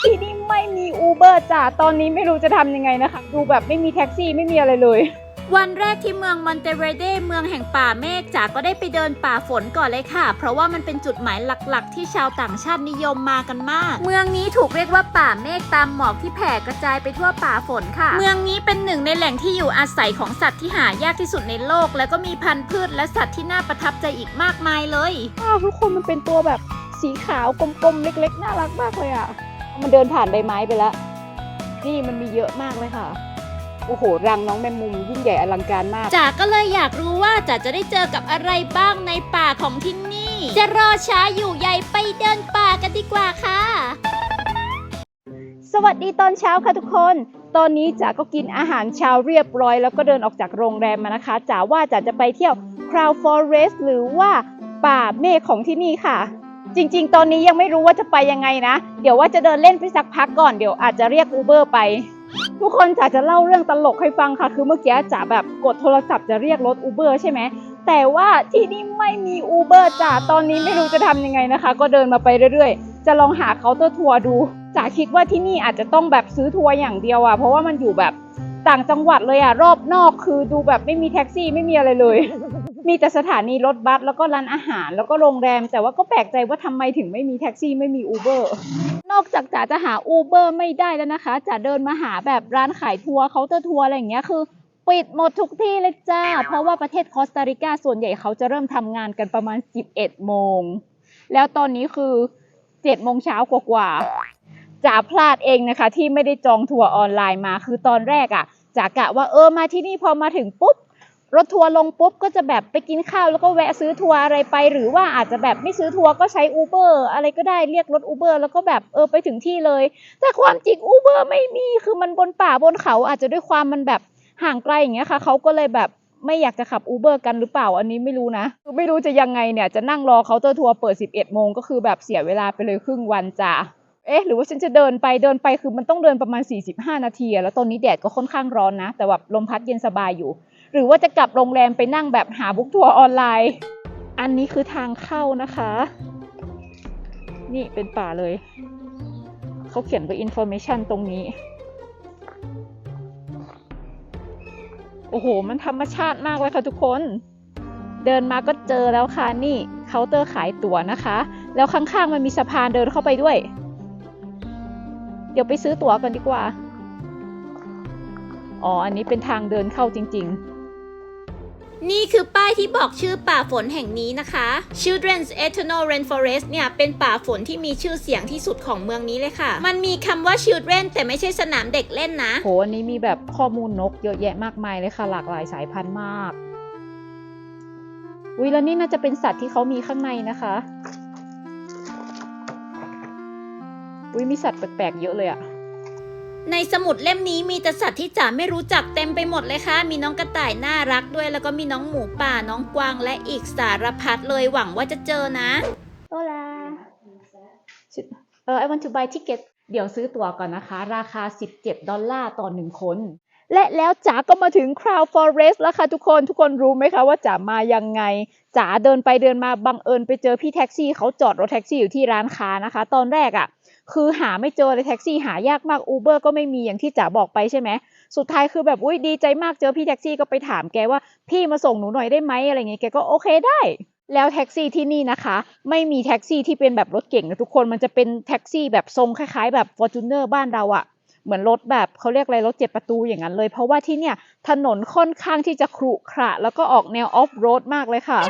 ที่นี่ไม่มีอูเบอร์จ้ะตอนนี้ไม่รู้จะทำยังไงนะคะดูแบบไม่มีแท็กซี่ไม่มีอะไรเลยวันแรกที่เมืองมอนเตเวเดเมืองแห่งป่าเมฆจ๋าก็ได้ไปเดินป่าฝนก่อนเลยค่ะเพราะว่ามันเป็นจุดหมายหลักๆที่ชาวต่างชาตินิยมมากันมากเมืองนี้ถูกเรียกว่าป่าเมฆตามหมอกที่แผ่กระจายไปทั่วป่าฝนค่ะเมืองนี้เป็นหนึ่งในแหล่งที่อยู่อาศัยของสัตว์ที่หายากที่สุดในโลกแล้วก็มีพันธุ์พืชและสัตว์ที่น่าประทับใจอีกมากมายเลยทุกคนมันเป็นตัวแบบสีขาวกลมๆเล็กๆน่ารักมากเลยอ่ะมันเดินผ่านใบไม้ไปแล้วนี่มันมีเยอะมากเลยค่ะโอ้โหรังน้องแมงมุมยิ่งใหญ่อลังการมากจ๋าก็เลยอยากรู้ว่าจ๋าจะได้เจอกับอะไรบ้างในป่าของที่นี่จะรอช้าอยู่ใหญ่ไปเดินป่ากันดีกว่าค่ะสวัสดีตอนเช้าค่ะทุกคนตอนนี้จ๋าก็กินอาหารเช้าเรียบร้อยแล้วก็เดินออกจากโรงแรมมานะคะจ๋าว่าจ๋าจะไปเที่ยว Cloud Forest หรือว่าป่าเมฆของที่นี่ค่ะจริงๆตอนนี้ยังไม่รู้ว่าจะไปยังไงนะเดี๋ยวว่าจะเดินเล่นไปสักพักก่อนเดี๋ยวอาจจะเรียก Uber ไปทุกคนจ๋าจะเล่าเรื่องตลกให้ฟังค่ะคือเมื่อกี้จ๋าแบบกดโทรศัพท์จะเรียกรถ Uber ใช่ไหมแต่ว่าที่นี่ไม่มี Uber จ๋าตอนนี้ไม่รู้จะทำยังไงนะคะก็เดินมาไปเรื่อยๆจะลองหาเคาน์เตอร์ทัวร์ดูจ๋าคิดว่าที่นี่อาจจะต้องแบบซื้อทัวร์อย่างเดียวอ่ะเพราะว่ามันอยู่แบบต่างจังหวัดเลยอ่ะรอบนอกคือดูแบบไม่มีแท็กซี่ไม่มีอะไรเลยมีแต่สถานีรถบัสแล้วก็ร้านอาหารแล้วก็โรงแรมแต่ว่าก็แปลกใจว่าทำไมถึงไม่มีแท็กซี่ไม่มี Uber นอกจากจ๋าจะหา Uber ไม่ได้แล้วนะคะจ๋าเดินมาหาแบบร้านขายทัวร์เคาน์เตอร์ทัวร์อะไรอย่างเงี้ยคือปิดหมดทุกที่เลยจ้าเพราะว่าประเทศคอสตาริกาส่วนใหญ่เขาจะเริ่มทำงานกันประมาณ11 โมงแล้วตอนนี้คือ7 โมงเช้ากว่าจ๋าพลาดเองนะคะที่ไม่ได้จองทัวร์ออนไลน์มาคือตอนแรกอ่ะจ๋ากะว่ามาที่นี่พอมาถึงปุ๊บรถทัวร์ลงปุ๊บก็จะแบบไปกินข้าวแล้วก็แวะซื้อทัวร์อะไรไปหรือว่าอาจจะแบบไม่ซื้อทัวร์ก็ใช้ Uber อะไรก็ได้เรียกรถ Uber แล้วก็แบบไปถึงที่เลยแต่ความจริง Uber ไม่มีคือมันบนป่าบนเขาอาจจะด้วยความมันแบบห่างไกลอย่างเงี้ยค่ะเขาก็เลยแบบไม่อยากจะขับ Uber กันหรือเปล่าอันนี้ไม่รู้นะคือไม่รู้จะยังไงเนี่ยจะนั่งรอเคาน์เตอร์ทัวร์เปิด11 โมงก็คือแบบเสียเวลาไปเลยครึ่งวันจ้าหรือว่าฉันจะเดินไปคือมันต้องเดินประมาณ45 นาทีแล้วตอนนี้แดดก็ค่อนข้างร้อนนะแต่แบบลมพัดเย็นสบายอยู่หรือว่าจะกลับโรงแรมไปนั่งแบบหาบุ๊กทัวร์ออนไลน์อันนี้คือทางเข้านะคะนี่เป็นป่าเลยเขาเขียนไว้ information ตรงนี้โอ้โหมันธรรมชาติมากเลยค่ะทุกคนเดินมาก็เจอแล้วค่ะนี่เคาน์เตอร์ขายตั๋วนะคะแล้วข้างๆมันมีสะพานเดินเข้าไปด้วยเดี๋ยวไปซื้อตั๋วกันดีกว่าอ๋ออันนี้เป็นทางเดินเข้าจริงๆนี่คือป้ายที่บอกชื่อป่าฝนแห่งนี้นะคะ Children's Eternal Rainforest เนี่ยเป็นป่าฝนที่มีชื่อเสียงที่สุดของเมืองนี้เลยค่ะมันมีคำว่า Children แต่ไม่ใช่สนามเด็กเล่นนะโหอันนี้มีแบบข้อมูลนกเยอะแยะมากมายเลยค่ะหลากหลายสายพันธุ์มากแล้วนี่น่าจะเป็นสัตว์ที่เขามีข้างในนะคะมีสัตว์แปลกๆเยอะเลยอะในสมุดเล่มนี้มีแต่สัตว์ที่จ๋าไม่รู้จักเต็มไปหมดเลยค่ะมีน้องกระต่ายน่ารักด้วยแล้วก็มีน้องหมูป่าน้องกวางและอีกสารพัดเลยหวังว่าจะเจอนะHola I want to buy ticket เดี๋ยวซื้อตั๋วก่อนนะคะราคา$17ต่อ1คนและแล้วจ๋าก็มาถึง Cloud Forest แล้วค่ะทุกคนรู้ไหมคะว่าจ๋ามายังไงจ๋าเดินไปเดินมาบังเอิญไปเจอพี่แท็กซี่เขาจอดรถแท็กซี่อยู่ที่ร้านค้านะคะตอนแรกอะคือหาไม่เจอเลยแท็กซี่หายากมาก Uber ก็ไม่มีอย่างที่จ๋าบอกไปใช่ไหมสุดท้ายคือแบบดีใจมากเจอพี่แท็กซี่ก็ไปถามแกว่าพี่มาส่งหนูหน่อยได้ไหมอะไรเงี้ยแกก็โอเคได้แล้วแท็กซี่ที่นี่นะคะไม่มีแท็กซี่ที่เป็นแบบรถเก่งนะทุกคนมันจะเป็นแท็กซี่แบบทรงคล้ายๆแบบ Fortuner บ้านเราอะเหมือนรถแบบเขาเรียกอะไรรถ7 ประตูอย่างนั้นเลยเพราะว่าที่เนี่ยถนนค่อนข้างที่จะขรุขระแล้วก็ออกแนวออฟโรดมากเลยค่ะ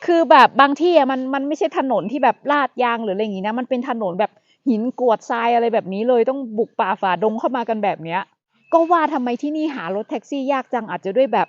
คือแบบบางที่อะมันไม่ใช่ถนนที่แบบลาดยางหรืออะไรอย่างงี้นะมันเป็นถนนแบบหินกรวดทรายอะไรแบบนี้เลยต้องบุกป่าฝ่าดงเข้ามากันแบบเนี้ยก็ว่าทำไมที่นี่หารถแท็กซี่ยากจังอาจจะด้วยแบบ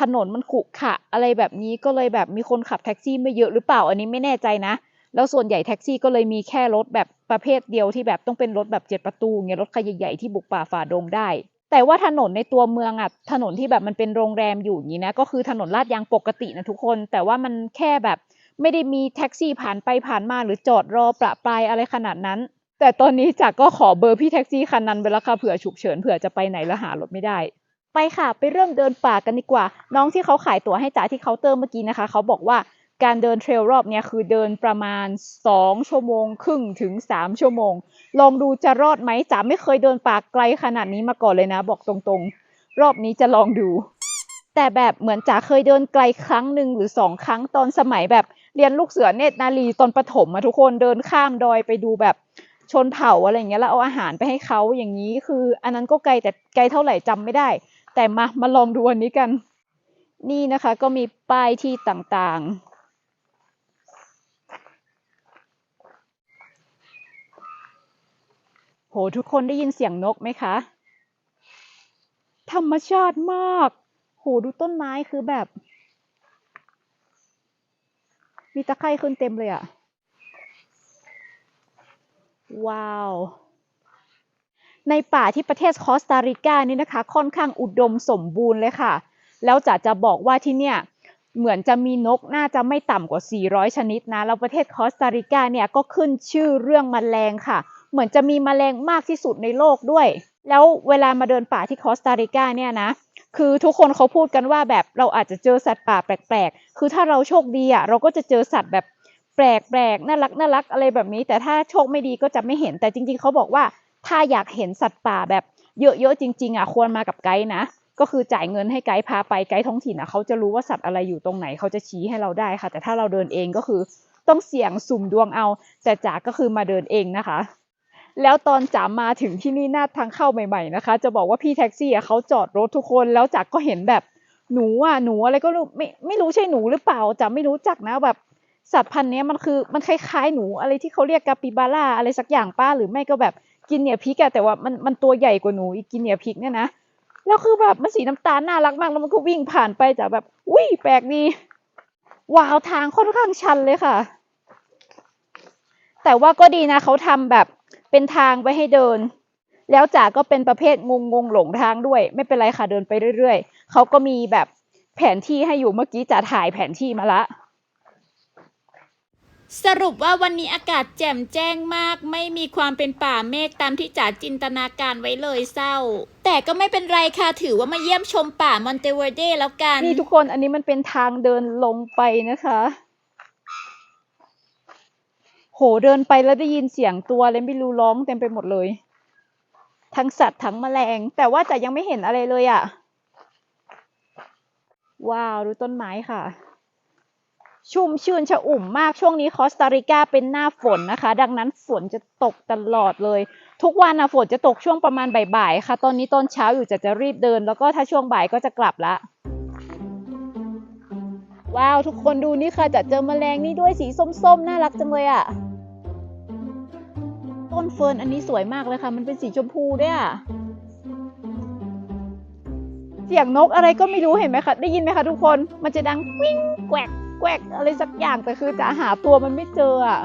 ถนนมันขรุขระอะไรแบบนี้ก็เลยแบบมีคนขับแท็กซี่ไม่เยอะหรือเปล่าอันนี้ไม่แน่ใจนะแล้วส่วนใหญ่แท็กซี่ก็เลยมีแค่รถแบบประเภทเดียวที่แบบต้องเป็นรถแบบ7 ประตูเงี้ยรถคันใหญ่ๆที่บุกป่าฝ่าดงได้แต่ว่าถนนในตัวเมืองอ่ะถนนที่แบบมันเป็นโรงแรมอยู่อย่างนี้นะก็คือถนนลาดยางปกตินะทุกคนแต่ว่ามันแค่แบบไม่ได้มีแท็กซี่ผ่านไปผ่านมาหรือจอดรอประปรายอะไรขนาดนั้นแต่ตอนนี้จ๋าก็ขอเบอร์พี่แท็กซี่คันนั้นไปแล้วค่ะเผื่อฉุกเฉินเผื่อจะไปไหนแล้วหารถไม่ได้ไปค่ะไปเริ่มเดินป่ากันดีกว่าน้องที่เขาขายตั๋วให้จ๋าที่เคาน์เตอร์เมื่อกี้นะคะเขาบอกว่า การเดินเทรลรอบเนี้ยคือเดินประมาณ2 ชั่วโมงครึ่งถึง3 ชั่วโมงลองดูจะรอดไหมจ๋าไม่เคยเดินป่าไกลขนาดนี้มาก่อนเลยนะบอกตรงๆรอบนี้จะลองดูแต่แบบเหมือนจ๋าเคยเดินไกลครั้งหนึ่งหรือ2 ครั้งตอนสมัยแบบเรียนลูกเสือเนตรนารีตอนประถมทุกคนเดินข้ามดอยไปดูแบบชนเผ่าอะไรอย่างเงี้ยแล้วเอาอาหารไปให้เขาอย่างนี้คืออันนั้นก็ไกลแต่ไกลเท่าไหร่จำไม่ได้แต่มาลองดูอันนี้กันนี่นะคะก็มีป้ายที่ต่างๆโหทุกคนได้ยินเสียงนกไหมคะธรรมชาติมากโหดูต้นไม้คือแบบมีตะไคร่ขึ้นเต็มเลยอะว้าวในป่าที่ประเทศคอสตาริกานี่นะคะค่อนข้างอุดมสมบูรณ์เลยค่ะแล้วจะบอกว่าที่เนี่ยเหมือนจะมีนกน่าจะไม่ต่ำกว่า400 ชนิดนะแล้วประเทศคอสตาริกาเนี่ยก็ขึ้นชื่อเรื่องแมลงค่ะเหมือนจะมีแมลงมากที่สุดในโลกด้วยแล้วเวลามาเดินป่าที่คอสตาริกาเนี่ยนะคือทุกคนเขาพูดกันว่าแบบเราอาจจะเจอสัตว์ป่าแปลกๆคือถ้าเราโชคดีอ่ะเราก็จะเจอสัตว์แบบแปลกๆน่ารักอะไรแบบนี้แต่ถ้าโชคไม่ดีก็จะไม่เห็นแต่จริงๆเขาบอกว่าถ้าอยากเห็นสัตว์ป่าแบบเยอะๆจริงๆอ่ะควรมากับไกด์นะก็คือจ่ายเงินให้ไกด์พาไปไกด์ท้องถิ่นอ่ะเขาจะรู้ว่าสัตว์อะไรอยู่ตรงไหนเขาจะชี้ให้เราได้ค่ะแต่ถ้าเราเดินเองก็คือต้องเสี่ยงสุ่มดวงเอาแต่จ๋าก็คือมาเดินเองนะคะแล้วตอนจ๋ามาถึงที่นี่หน้าทางเข้าใหม่ๆนะคะจะบอกว่าพี่แท็กซี่อ่ะเขาจอดรถทุกคนแล้วจ๋าก็เห็นแบบหนูอะไรก็ไม่รู้ใช่หนูหรือเปล่าจ๋าไม่รู้จักนะแบบสัตว์พันธุ์นี้มันคล้ายๆหนูอะไรที่เขาเรียกกาปิบาร่าอะไรสักอย่างป้าหรือไม่ก็แบบกินเนียพิกอะแต่ว่ามันตัวใหญ่กว่าหนูอีกกินเนียพิกเนี่ยนะแล้วคือแบบมันสีน้ำตาลน่ารักมากแล้วมันก็วิ่งผ่านไปจ๋าแบบอุ้ยแปลกดีว้าวทางค่อนข้างชันเลยค่ะแต่ว่าก็ดีนะเขาทำแบบเป็นทางไว้ให้เดินแล้วจ๋าก็เป็นประเภทงหลงทางด้วยไม่เป็นไรค่ะเดินไปเรื่อยๆเขาก็มีแบบแผนที่ให้อยู่เมื่อกี้จ๋าถ่ายแผนที่มาละสรุปว่าวันนี้อากาศแจ่มแจ้งมากไม่มีความเป็นป่าเมฆตามที่จ๋าจินตนาการไว้เลยเศร้าแต่ก็ไม่เป็นไรค่ะถือว่ามาเยี่ยมชมป่ามอนเตเวเดแล้วกันนี่ทุกคนอันนี้มันเป็นทางเดินลงไปนะคะโหเดินไปแล้วได้ยินเสียงตัวอะไรไม่รู้ร้องเต็มไปหมดเลยทั้งสัตว์ทั้งแมลงแต่ว่าจ๋ายังไม่เห็นอะไรเลยอะว้าวดูต้นไม้ค่ะชุ่มชื่นชอุ่มมากช่วงนี้คอสตาริกาเป็นหน้าฝนนะคะดังนั้นฝนจะตกตลอดเลยทุกวันนะฝนจะตกช่วงประมาณบ่ายๆค่ะตอนนี้ตอนเช้าอยู่จะรีบเดินแล้วก็ถ้าช่วงบ่ายก็จะกลับละว้าวทุกคนดูนี่ค่ะจะเจอแมลงนี่ด้วยสีส้มๆน่ารักจังเลยอะต้นเฟิร์นอันนี้สวยมากเลยค่ะมันเป็นสีชมพูด้วยอะเสียงนกอะไรก็ไม่รู้เห็นไหมคะได้ยินไหมคะทุกคนมันจะดังวิ่งแกวกแกวกอะไรสักอย่างแต่คือจะหาตัวมันไม่เจออะ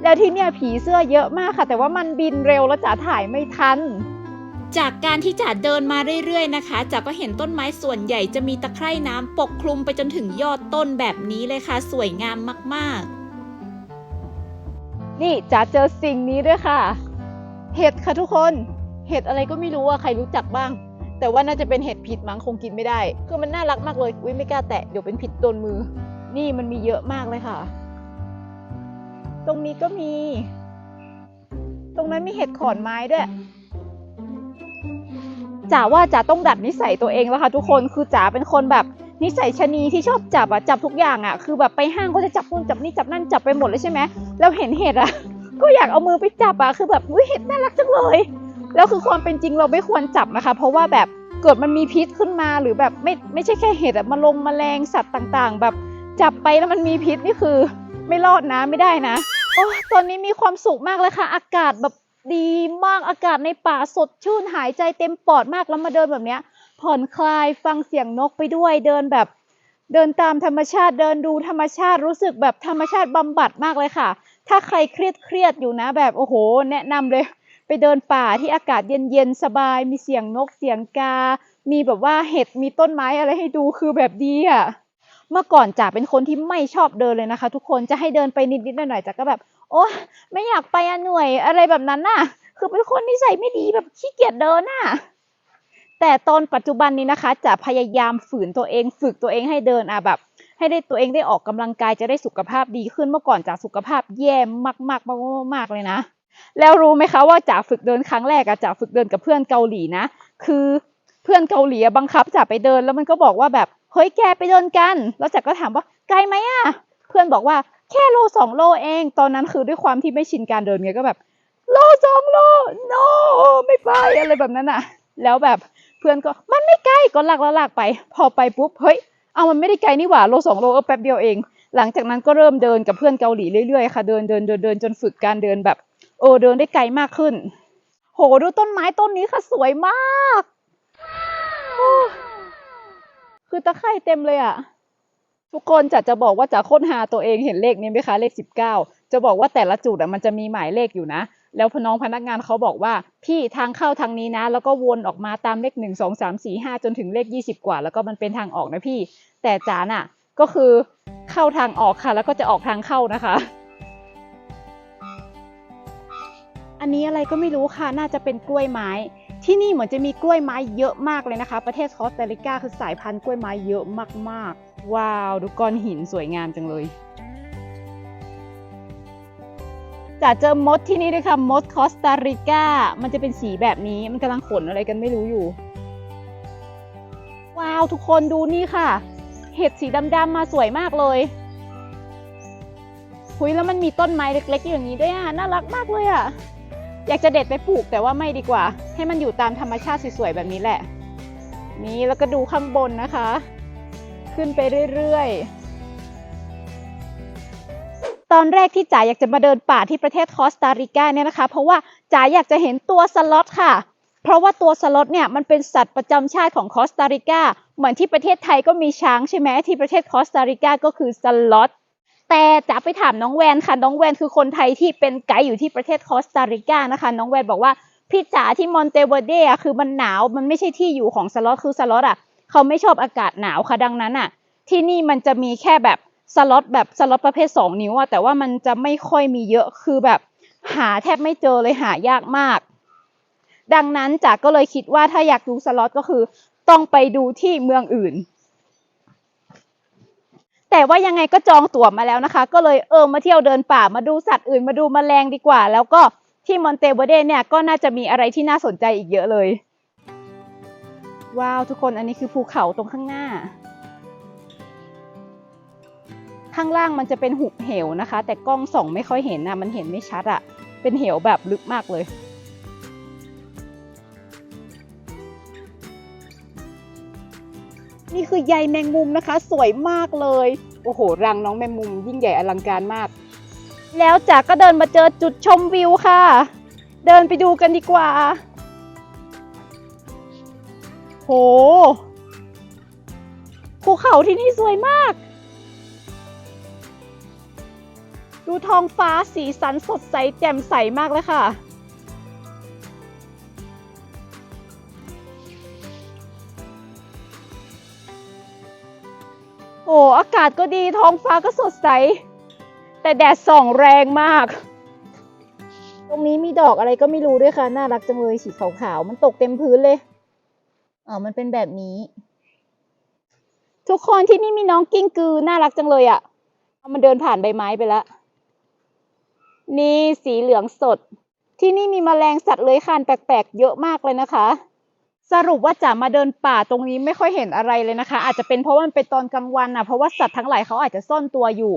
แล้วที่เนี่ยผีเสื้อเยอะมากค่ะแต่ว่ามันบินเร็วแล้วจ๋าถ่ายไม่ทันจากการที่จ๋าเดินมาเรื่อยๆนะคะจ๋าก็เห็นต้นไม้ส่วนใหญ่จะมีตะไคร่น้ำปกคลุมไปจนถึงยอดต้นแบบนี้เลยค่ะสวยงามมากๆนี่จ๋าเจอสิ่งนี้ด้วยค่ะเห็ดค่ะทุกคนเห็ดอะไรก็ไม่รู้อะใครรู้จักบ้างแต่ว่าน่าจะเป็นเห็ดผิดมั้งคงกินไม่ได้คือมันน่ารักมากเลยอุ๊ยไม่กล้าแตะเดี๋ยวเป็นผิดโดนมือนี่มันมีเยอะมากเลยค่ะตรงนี้ก็มีตรงนั้นมีเห็ดขอนไม้ด้วยจ๋าว่าจ๋าต้องดัดนิสัยตัวเองแล้วค่ะทุกคนคือจ๋าเป็นคนแบบนิสัยชะนีที่ชอบจับทุกอย่างคือแบบไปห้างก็จะจับนู่นจับนี่จับนั่นจับไปหมดเลยใช่ไหมแล้วเห็นเห็ดก็อยากเอามือไปจับคือแบบอุ๊ยเห็ดน่ารักจังเลยแล้วคือความเป็นจริงเราไม่ควรจับนะคะเพราะว่าแบบเกิดมันมีพิษขึ้นมาหรือแบบไม่ใช่แค่เห็ดแมลงสัตว์ต่างๆแบบจับไปแล้วมันมีพิษนี่คือไม่รอดนะไม่ได้นะโอ้ตอนนี้มีความสุขมากเลยค่ะอากาศแบบดีมากอากาศในป่าสดชื่นหายใจเต็มปอดมากแล้วมาเดินแบบเนี้ยผ่อนคลายฟังเสียงนกไปด้วยเดินแบบเดินตามธรรมชาติเดินดูธรรมชาติรู้สึกแบบธรรมชาติบำบัดมากเลยค่ะถ้าใครเครียดอยู่นะแบบโอ้โหแนะนำเลยไปเดินป่าที่อากาศเย็นๆสบายมีเสียงนกเสียงกามีแบบว่าเห็ดมีต้นไม้อะไรให้ดูคือแบบดีอะเมื่อก่อนจ๋าเป็นคนที่ไม่ชอบเดินเลยนะคะทุกคนจะให้เดินไปนิดๆหน่อยๆจ๋าก็แบบโอ๊ยไม่อยากไปเหนื่อยอะไรแบบนั้นน่ะคือเป็นคนนิสัยไม่ดีแบบขี้เกียจเดินน่ะแต่ตอนปัจจุบันนี้นะคะจะพยายามฝืนตัวเองฝึกตัวเองให้เดินแบบ ให้ได้ตัวเองได้ออกกำลังกายจะได้สุขภาพดีขึ้นเมื่อก่อนจากสุขภาพแย่มากเลยนะแล้วรู้ไหมคะว่าจากฝึกเดินครั้งแรกจากฝึกเดินกับเพื่อนเกาหลีนะคือเพื่อนเกาหลีบังคับจากไปเดินแล้วมันก็บอกว่าแบบเฮ้ยแกไปเดินกันแล้วจากก็ถามว่าไกลไหมเพื่อนบอกว่าแค่โล2 โลเองตอนนั้นคือด้วยความที่ไม่ชินการเดินไงก็แบบโล2 โล no ไม่ไปอะไรแบบนั้นแล้วแบบเพื่อนก็มันไม่ไกลก็ลากไปพอไปปุ๊บเฮ้ยเอามันไม่ได้ไกลนี่หว่าโล2 โลแป๊บเดียวเองหลังจากนั้นก็เริ่มเดินกับเพื่อนเกาหลีเรื่อยๆค่ะเดินจนฝึกการเดินแบบเดินได้ไกลมากขึ้นโหดูต้นไม้ต้นนี้ค่ะสวยมากคือตะไคร่เต็มเลยทุกคนจะบอกว่าจะค้นหาตัวเองเห็นเลขนี้ไหมคะเลข19จะบอกว่าแต่ละจุดมันจะมีหมายเลขอยู่นะแล้วน้องพนักงานเขาบอกว่าพี่ทางเข้าทางนี้นะแล้วก็วนออกมาตามเลข1 2 3 4 5จนถึงเลข20กว่าแล้วก็มันเป็นทางออกนะพี่แต่จ๋าน่ะก็คือเข้าทางออกค่ะแล้วก็จะออกทางเข้านะคะอันนี้อะไรก็ไม่รู้ค่ะน่าจะเป็นกล้วยไม้ที่นี่เหมือนจะมีกล้วยไม้เยอะมากเลยนะคะประเทศคอสตาริกาคือสายพันธุ์กล้วยไม้เยอะมากๆว้าวดูก้อนหินสวยงามจังเลยจะเจอมดที่นี่ด้วยค่ะมดคอสตาริกามันจะเป็นสีแบบนี้มันกำลังขนอะไรกันไม่รู้อยู่ว้าวทุกคนดูนี่ค่ะเห็ดสีดำๆมาสวยมากเลยหุยแล้วมันมีต้นไม้เล็กๆอย่างนี้ด้วยน่ารักมากเลยอยากจะเด็ดไปปลูกแต่ว่าไม่ดีกว่าให้มันอยู่ตามธรรมชาติสวยๆแบบนี้แหละนี่แล้วก็ดูข้างบนนะคะขึ้นไปเรื่อยๆตอนแรกที่จ๋าอยากจะมาเดินป่าที่ประเทศคอสตาริกาเนี่ยนะคะเพราะว่าจ๋าอยากจะเห็นตัวสล็อตค่ะเพราะว่าตัวสล็อตเนี่ยมันเป็นสัตว์ประจำชาติของคอสตาริกาเหมือนที่ประเทศไทยก็มีช้างใช่ไหมที่ประเทศคอสตาริกาก็คือสล็อตแต่จ๋าไปถามน้องแวนค่ะน้องแวนคือคนไทยที่เป็นไกด์อยู่ที่ประเทศคอสตาริกานะคะน้องแวนบอกว่าพี่จ๋าที่มอนเตเวเดคือมันหนาวมันไม่ใช่ที่อยู่ของสล็อตคือสล็อตเขาไม่ชอบอากาศหนาวค่ะดังนั้นที่นี่มันจะมีแค่แบบสล็อตประเภท2 นิ้วแต่ว่ามันจะไม่ค่อยมีเยอะคือแบบหาแทบไม่เจอเลยหายากมากดังนั้นจ๋าก็เลยคิดว่าถ้าอยากดูสล็อตก็คือต้องไปดูที่เมืองอื่นแต่ว่ายังไงก็จองตั๋วมาแล้วนะคะก็เลยมาเที่ยวเดินป่ามาดูสัตว์อื่นมาดูแมลงดีกว่าแล้วก็ที่มอนเตเวเดเนี่ยก็น่าจะมีอะไรที่น่าสนใจอีกเยอะเลยว้าวทุกคนอันนี้คือภูเขาตรงข้างหน้าข้างล่างมันจะเป็นหุบเหวนะคะแต่กล้องส่องไม่ค่อยเห็นมันเห็นไม่ชัดเป็นเหวแบบลึกมากเลยนี่คือใยแมงมุมนะคะสวยมากเลยโอ้โหรังน้องแมงมุมยิ่งใหญ่อลังการมากแล้วจ๋าก็เดินมาเจอจุดชมวิวค่ะเดินไปดูกันดีกว่าโหภูเขาที่นี่สวยมากดูท้องฟ้าสีสันสดใสแจ่มใสมากเลยค่ะโอ้อากาศก็ดีท้องฟ้าก็สดใสแต่แดดส่องแรงมากตรงนี้มีดอกอะไรก็ไม่รู้ด้วยค่ะน่ารักจังเลยสีขาวๆมันตกเต็มพื้นเลยมันเป็นแบบนี้ทุกคนที่นี่มีน้องกิ้งกือน่ารักจังเลยมันเดินผ่านใบไม้ไปแล้วนี่สีเหลืองสดที่นี่มีแมลงสัตว์เลื้อยคลานแปลกๆเยอะมากเลยนะคะสรุปว่าจ๋ามาเดินป่าตรงนี้ไม่ค่อยเห็นอะไรเลยนะคะอาจจะเป็นเพราะว่ามันเป็นตอนกลางวันเพราะว่าสัตว์ทั้งหลายเขาอาจจะซ่อนตัวอยู่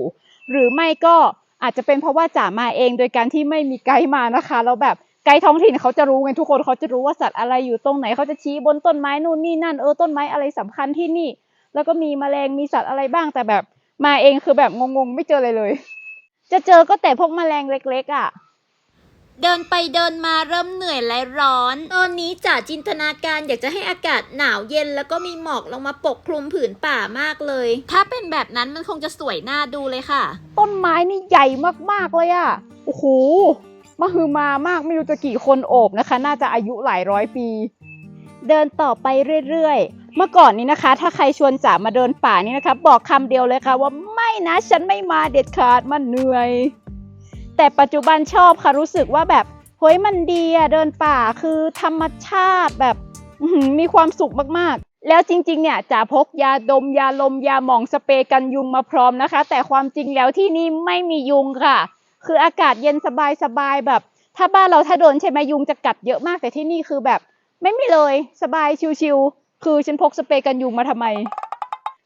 หรือไม่ก็อาจจะเป็นเพราะว่าจ๋ามาเองโดยการที่ไม่มีไกด์มานะคะแล้วแบบไกด์ท้องถิ่นเขาจะรู้ไงทุกคนเขาจะรู้ว่าสัตว์อะไรอยู่ตรงไหนเขาจะชี้บนต้นไม้นู่นนี่นั่นต้นไม้อะไรสำคัญที่นี่แล้วก็มีแมลงมีสัตว์อะไรบ้างแต่แบบมาเองคือแบบงงๆไม่เจออะไรเลยจะเจอก็แต่พวกแมลงเล็กๆเดินไปเดินมาเริ่มเหนื่อยและร้อนตอนนี้จ๋าจินตนาการอยากจะให้อากาศหนาวเย็นแล้วก็มีหมอกลงมาปกคลุมผืนป่ามากเลยถ้าเป็นแบบนั้นมันคงจะสวยน่าดูเลยค่ะต้นไม้นี่ใหญ่มากๆเลยโอ้โหมหึมามากไม่รู้จะกี่คนโอบนะคะน่าจะอายุหลายร้อยปีเดินต่อไปเรื่อยๆเมื่อก่อนนี้นะคะถ้าใครชวนจ๋ามาเดินป่านี่นะคะบอกคำเดียวเลยค่ะว่าไม่นะฉันไม่มาเด็ดขาดมันเหนื่อยแต่ปัจจุบันชอบค่ะรู้สึกว่าแบบเฮ้ยมันดีเดินป่าคือธรรมชาติแบบมีความสุขมาก แล้วจริงๆเนี่ยจ๋าพกยาดมยาลมยาหม่องสเปรย์กันยุงมาพร้อมนะคะแต่ความจริงแล้วที่นี่ไม่มียุงค่ะคืออากาศเย็นสบายๆแบบถ้าบ้านเราถ้าโดนใช่ไหมยุงจะกัดเยอะมากแต่ที่นี่คือแบบไม่มีเลยสบายชิวๆคือฉันพกสเปรย์กันยุงมาทำไม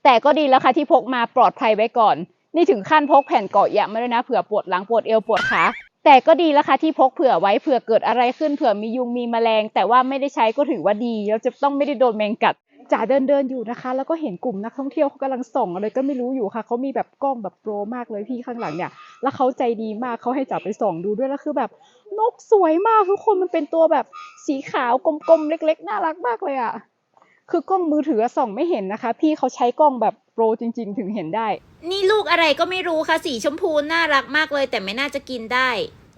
แต่ก็ดีแล้วค่ะที่พกมาปลอดภัยไว้ก่อนนี่ถึงขั้นพกแผ่นเกาะยางมาด้วยนะเผื่อปวดหลังปวดเอวปวดขาแต่ก็ดีแล้วค่ะที่พกเผื่อไว้เผื่อเกิดอะไรขึ้นเผื่อมียุงมีแมลงแต่ว่าไม่ได้ใช้ก็ถือว่าดีแล้วจะต้องไม่ได้โดนแมงกัด จ๋าเดินอยู่นะคะแล้วก็เห็นกลุ่มนักท่องเที่ยวเขากำลังส่องอะไรก็ไม่รู้อยู่ค่ะเขามีแบบกล้องแบบโปรมากเลยพี่ข้างหลังเนี่ยแล้วเขาใจดีมากเขาให้จ๋าไปส่องดูด้วยแล้วคือแบบนกสวยมากทุกคนมันเป็นตัวแบบสีขาวกลมๆเล็กๆน่ารักมากเลยอ่ะคือกล้องมือถือส่องไม่เห็นนะคะพี่เขาใช้กล้องแบบโปรจริงๆถึงเห็นได้ นี่ลูกอะไรก็ไม่รู้ค่ะสีชมพูน่ารักมากเลยแต่ไม่น่าจะกินได้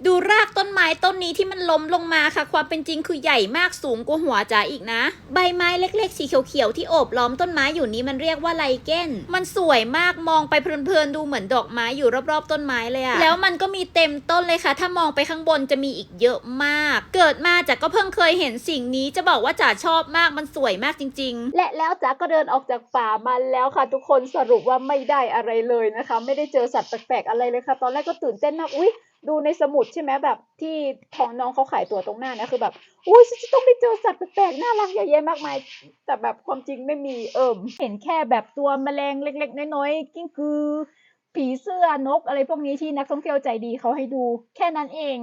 ดูรากต้นไม้ต้นนี้ที่มันล้มลงมาค่ะความเป็นจริงคือใหญ่มากสูงกว่าหัวจ๋าอีกนะใบไม้เล็กๆสีเขียวๆที่โอบล้อมต้นไม้อยู่นี้มันเรียกว่าไลเกนมันสวยมากมองไปเพลินๆดูเหมือนดอกไม้อยู่รอบๆต้นไม้เลยอะแล้วมันก็มีเต็มต้นเลยค่ะถ้ามองไปข้างบนจะมีอีกเยอะมากเกิดมาจ๋าก็เพิ่งเคยเห็นสิ่งนี้จะบอกว่าจ๋าชอบมากมันสวยมากจริงๆและแล้วจ๋าก็เดินออกจากป่ามาแล้วค่ะทุกคนสรุปว่าไม่ได้อะไรเลยนะคะไม่ได้เจอสัตว์แปลกๆอะไรเลยค่ะตอนแรกก็ตื่นเต้นมากอุ๊ยดูในสมุดใช่ไหมแบบที่ของน้องเขาขายตั๋วตรงหน้านะคือแบบอุ๊ยฉันจะต้องไปเจอสัตว์แปลกๆน่ารักเยอะแยะมากมายแต่แบบความจริงไม่มีเห็นแค่แบบตัวแมลงเล็กๆน้อยๆกิ้งกือผีเสื้อนกอะไรพวกนี้ที่นักท่องเที่ยวใจดีเขาให้ดูแค่นั้นเอง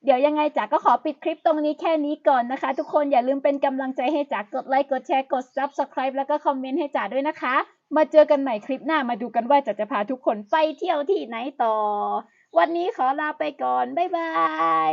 เดี๋ยวยังไงจ๋าก็ขอปิดคลิปตรงนี้แค่นี้ก่อนนะคะทุกคนอย่าลืมเป็นกำลังใจให้จ๋ากดไลค์กดแชร์กด Subscribe แล้วก็คอมเมนต์ให้จ๋าด้วยนะคะมาเจอกันใหม่คลิปหน้ามาดูกันว่าจ๋าจะพาทุกคนไปเที่ยวที่ไหนต่อวันนี้ขอลาไปก่อนบ๊ายบาย